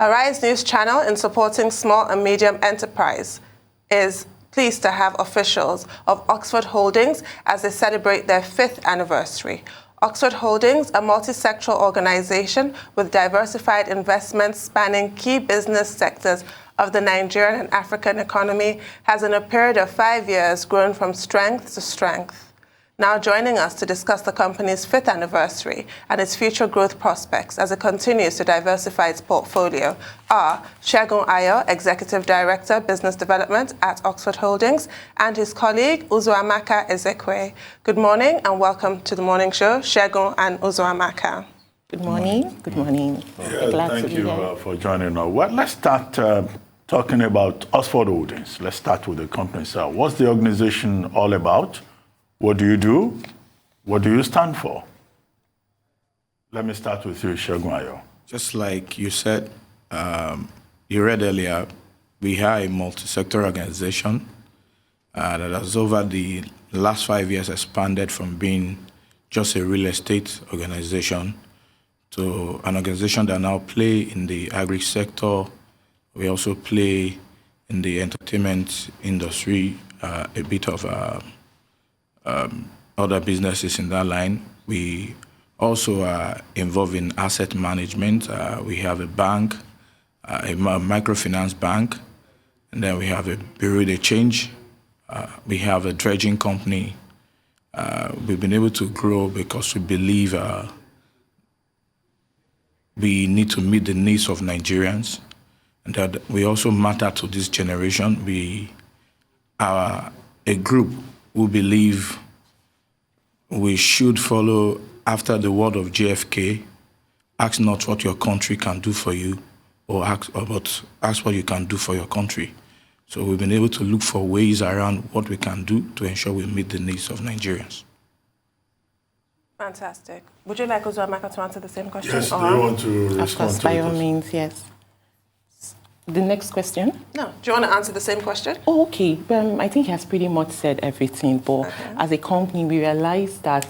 Arise News Channel, in supporting small and medium enterprise, is pleased to have officials of Oxford Holdings as they celebrate their 5th anniversary. Oxford Holdings, a multi-sectoral organization with diversified investments spanning key business sectors of the Nigerian and African economy, has in a period of 5 years grown from strength to strength. Now joining us to discuss the company's 5th anniversary and its future growth prospects as it continues to diversify its portfolio are Segun Ayo, Executive Director, Business Development at Oxford Holdings, and his colleague, Uzoamaka Ezekwe. Good morning and welcome to the morning show, Segun and Uzoamaka. Good morning. Good morning. Yeah, thank you for joining us. Well, let's start talking about Oxford Holdings. Let's start with the company itself. What's the organization all about? What do you do? What do you stand for? Let me start with you, Segun Ayo. Just like you said, you read earlier, we are a multi-sector organization that has over the last 5 years expanded from being just a real estate organization to an organization that now play in the agri sector. We also play in the entertainment industry, a bit of other businesses in that line. We also are involved in asset management. We have a bank, a microfinance bank, and then we have a bureau de change. We have a dredging company. We've been able to grow because we believe we need to meet the needs of Nigerians, and that we also matter to this generation. We are a group who believe we should follow after the word of JFK, ask not what your country can do for you, but ask what you can do for your country. So we've been able to look for ways around what we can do to ensure we meet the needs of Nigerians. Fantastic. Would you like Uzoamaka to answer the same question? Yes, do you want to respond of course, to by it? all means, yes. The next question? No. Do you want to answer the same question? Oh, okay. I think he has pretty much said everything. But as a company, we realize that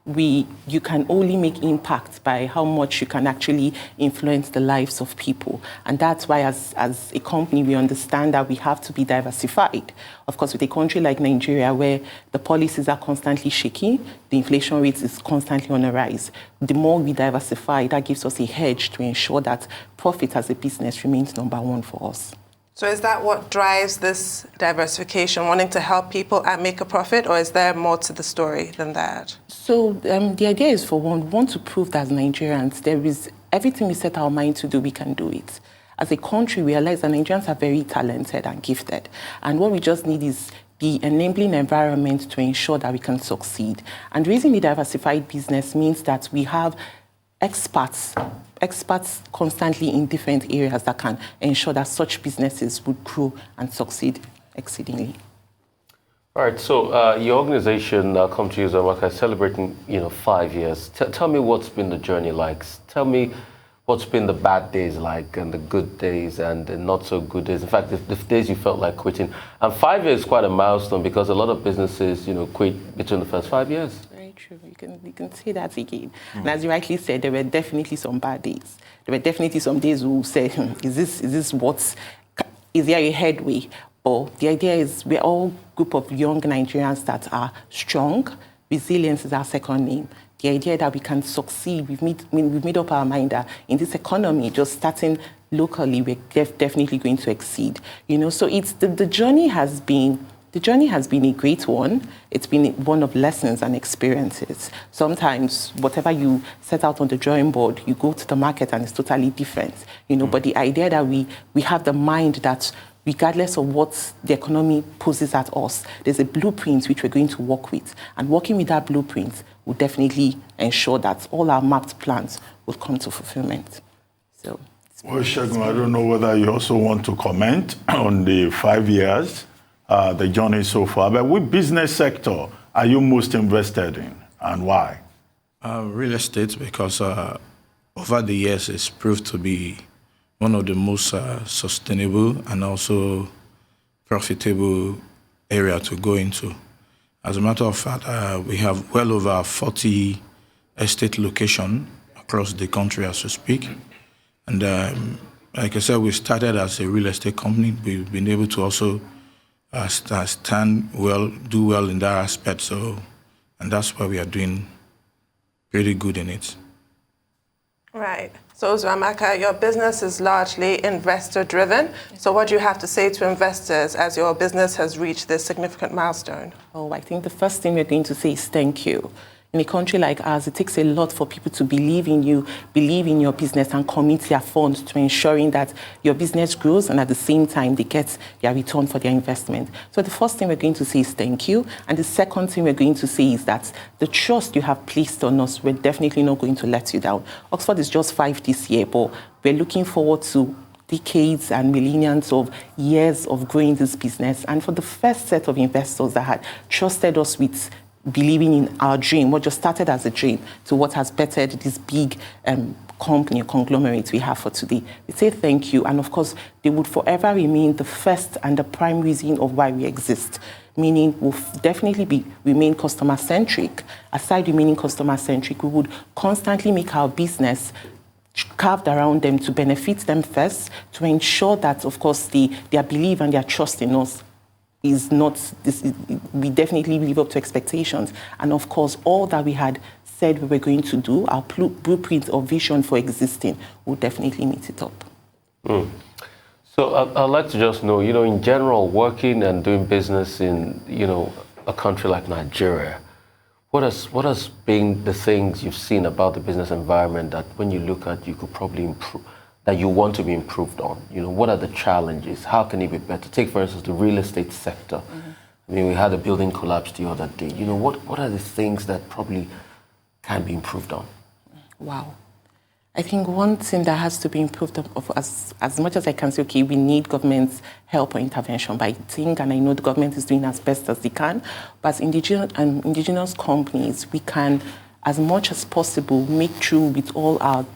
you can only make impact by how much you can actually influence the lives of people. And that's why as a company, we understand that we have to be diversified. Of course, with a country like Nigeria, where the policies are constantly shaky, the inflation rate is constantly on a rise. The more we diversify, that gives us a hedge to ensure that profit as a business remains number one for us. So is that what drives this diversification, wanting to help people and make a profit, or is there more to the story than that? So the idea is for one, we want to prove that as Nigerians, there is everything we set our mind to do, we can do it. As a country, we realize that Nigerians are very talented and gifted. And what we just need is the enabling environment to ensure that we can succeed. And raising the diversified business means that we have experts constantly in different areas that can ensure that such businesses would grow and succeed exceedingly. All right, so your organization, come to you, Uzoamaka, is celebrating 5 years. Tell me what's been the journey like. Tell me what's been the bad days like, and the good days and the not so good days. In fact, the days you felt like quitting. And 5 years is quite a milestone because a lot of businesses, quit between the first 5 years. Very true. You can say that again. And as you rightly said, there were definitely some bad days. There were definitely some days who said, is there a headway? But the idea is we're all a group of young Nigerians that are strong. Resilience is our second name. The idea that we can succeed, we've made up our mind that in this economy, just starting locally, we're definitely going to exceed. So it's the journey has been a great one. It's been one of lessons and experiences. Sometimes whatever you set out on the drawing board, you go to the market and it's totally different. But the idea that we have the mind that regardless of what the economy poses at us, there's a blueprint which we're going to work with. And working with that blueprint will definitely ensure that all our mapped plans will come to fulfillment. So, well, Segun, I don't know whether you also want to comment on the 5 years, the journey so far, but which business sector are you most invested in and why? Real estate, because over the years it's proved to be one of the most sustainable and also profitable area to go into. As a matter of fact, we have well over 40 estate locations across the country as we speak. And like I said, we started as a real estate company. We've been able to also do well in that aspect. So, and that's why we are doing pretty good in it. Right. So, Uzoamaka, your business is largely investor-driven. So what do you have to say to investors as your business has reached this significant milestone? Oh, I think the first thing we're going to say is thank you. In a country like ours, it takes a lot for people to believe in you, believe in your business, and commit their funds to ensuring that your business grows and at the same time they get their return for their investment. So the first thing we're going to say is thank you. And the second thing we're going to say is that the trust you have placed on us, we're definitely not going to let you down. Oxford is just 5 this year, but we're looking forward to decades and millenniums of years of growing this business. And for the first set of investors that had trusted us with believing in our dream, what just started as a dream, to what has bettered this big company, conglomerate we have for today. We say thank you, and of course, they would forever remain the first and the prime reason of why we exist, meaning we'll definitely remain customer-centric. Aside remaining customer-centric, we would constantly make our business carved around them to benefit them first, to ensure that, of course, their belief and their trust in us is not, we definitely live up to expectations. And of course, all that we had said we were going to do, our blueprint or vision for existing, will definitely meet it up. So I'd like to just know, in general, working and doing business in, a country like Nigeria, what has been the things you've seen about the business environment that when you look at, you could probably improve, that you want to be improved on? What are the challenges? How can it be better? Take, for instance, the real estate sector. I mean, we had a building collapse the other day. What are the things that probably can be improved on? Wow. I think one thing that has to be improved of as much as I can say, okay, we need government's help or intervention, but I think, and I know the government is doing as best as they can, but as indigenous companies, we can, as much as possible, make through with all our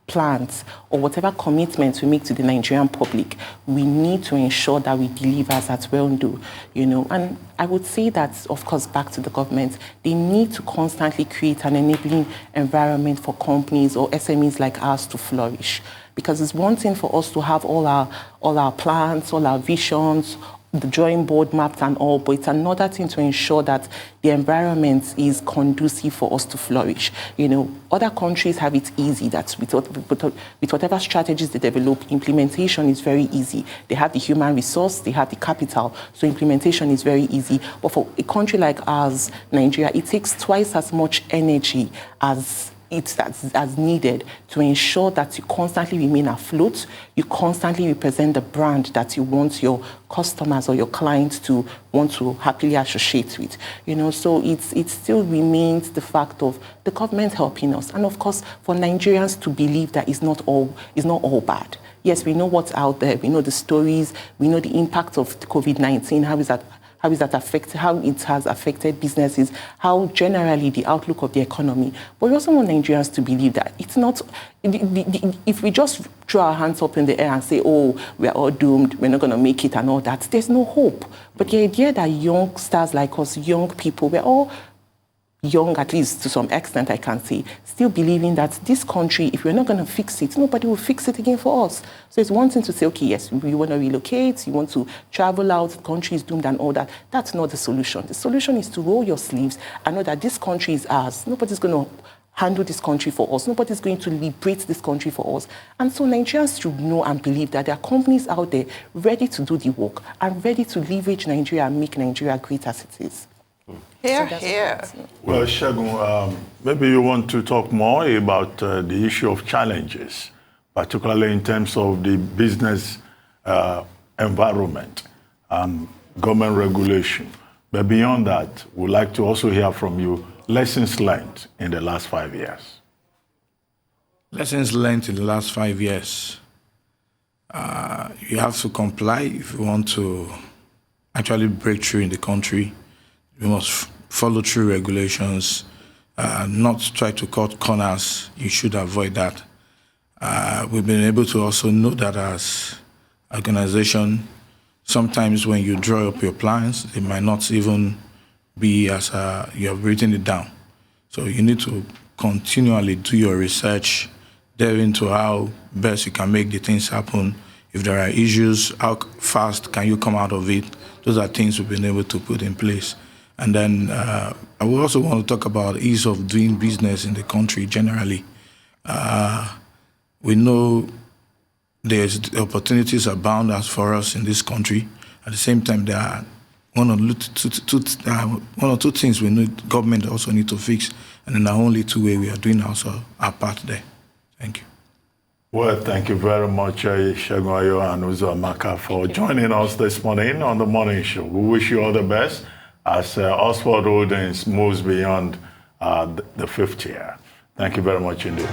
plans or whatever commitments we make to the Nigerian public, we need to ensure that we deliver as well do, And I would say that, of course, back to the government, they need to constantly create an enabling environment for companies or SMEs like ours to flourish. Because it's one thing for us to have all our plans, all our visions, the drawing board mapped and all, but it's another thing to ensure that the environment is conducive for us to flourish. Other countries have it easy, that with whatever strategies they develop, implementation is very easy. They have the human resource, they have the capital, so implementation is very easy. But for a country like ours, Nigeria, it takes twice as much energy as needed to ensure that you constantly remain afloat, you constantly represent the brand that you want your customers or your clients to want to happily associate with. So it still remains the fact of the government helping us, and of course for Nigerians to believe that it's not all bad. Yes, we know what's out there, we know the stories, we know the impact of COVID-19, how it has affected businesses, how generally the outlook of the economy. But we also want Nigerians to believe that it's not, if we just throw our hands up in the air and say, oh, we're all doomed, we're not going to make it and all that, there's no hope. But the idea that youngsters like us, young people, we're all young, at least to some extent, I can say, still believing that this country, if we're not going to fix it, nobody will fix it again for us. So it's one thing to say, okay, yes, we want to relocate, you want to travel out, the country is doomed and all that. That's not the solution. The solution is to roll your sleeves and know that this country is ours. Nobody's going to handle this country for us. Nobody's going to liberate this country for us. And so Nigerians should know and believe that there are companies out there ready to do the work and ready to leverage Nigeria and make Nigeria great as it is. Here. Well, Segun, maybe you want to talk more about the issue of challenges, particularly in terms of the business environment and government regulation. But beyond that, we'd like to also hear from you lessons learned in the last 5 years. Lessons learned in the last 5 years. You have to comply if you want to actually break through in the country. You must follow through regulations, not try to cut corners. You should avoid that. We've been able to also know that as an organization, sometimes when you draw up your plans, it might not even be as you have written it down. So you need to continually do your research, delve into how best you can make the things happen. If there are issues, how fast can you come out of it? Those are things we've been able to put in place. And then I would also want to talk about ease of doing business in the country generally. We know there's opportunities abound as for us in this country. At the same time, there are one or two things we need government also need to fix, and in the only two way we are doing also our part there. Thank you. Well, thank you very much, Segun Ayo and Uzoamaka, for joining us this morning on the morning show. We wish you all the best as Oxford Holdings moves beyond the fifth year. Thank you very much indeed.